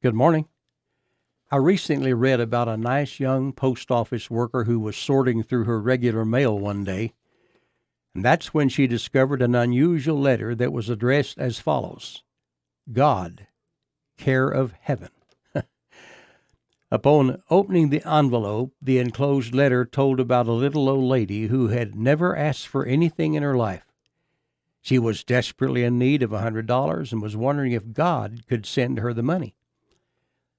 Good morning. I recently read about a nice young post office worker who was sorting through her regular mail one day, and that's when she discovered an unusual letter that was addressed as follows: God, care of heaven. Upon opening the envelope, the enclosed letter told about a little old lady who had never asked for anything in her life. She was desperately in need of $100 and was wondering if God could send her the money.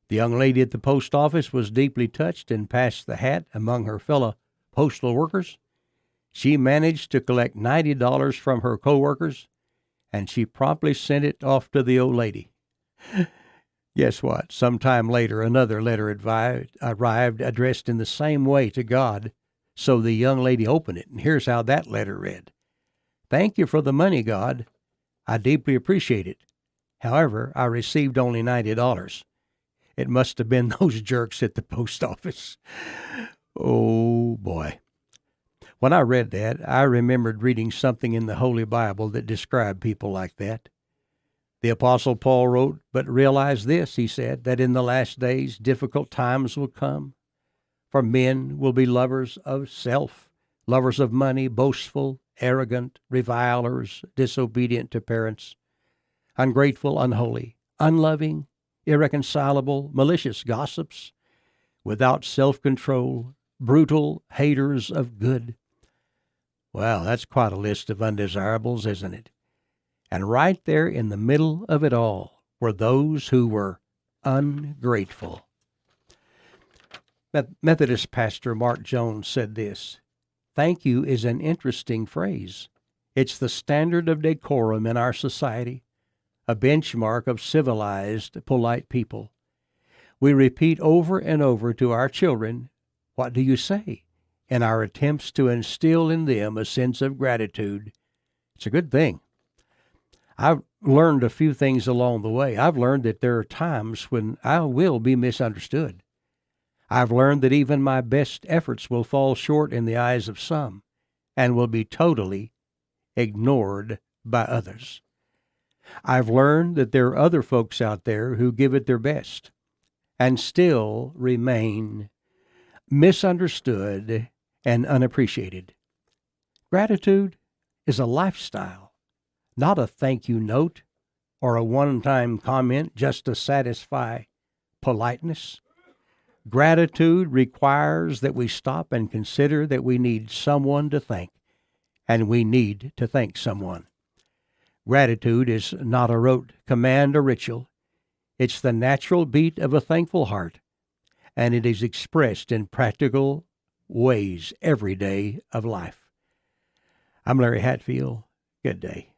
The young lady at the post office was deeply touched and passed the hat among her fellow postal workers. She managed to collect $90 from her coworkers, and she promptly sent it off to the old lady. Guess what? Sometime later, another letter arrived addressed in the same way to God, so the young lady opened it, and here's how that letter read. Thank you for the money, God. I deeply appreciate it. However, I received only $90. It must have been those jerks at the post office. Oh, boy. When I read that, I remembered reading something in the Holy Bible that described people like that. The Apostle Paul wrote, "But realize this," he said, "that in the last days difficult times will come. For men will be lovers of self, lovers of money, boastful, arrogant, revilers, disobedient to parents, ungrateful, unholy, unloving, irreconcilable, malicious gossips, without self-control, brutal, haters of good." Well, that's quite a list of undesirables, isn't it? And right there in the middle of it all were those who were ungrateful. Methodist pastor Mark Jones said this: "Thank you is an interesting phrase. It's the standard of decorum in our society, a benchmark of civilized, polite people. We repeat over and over to our children, 'What do you say?' in our attempts to instill in them a sense of gratitude. It's a good thing. I've learned a few things along the way. I've learned that there are times when I will be misunderstood. I've learned that even my best efforts will fall short in the eyes of some and will be totally ignored by others. I've learned that there are other folks out there who give it their best and still remain misunderstood and unappreciated. Gratitude is a lifestyle, not a thank you note or a one-time comment just to satisfy politeness. Gratitude requires that we stop and consider that we need someone to thank, and we need to thank someone. Gratitude is not a rote command or ritual. It's the natural beat of a thankful heart, and it is expressed in practical ways every day of life. I'm Larry Hatfield. Good day.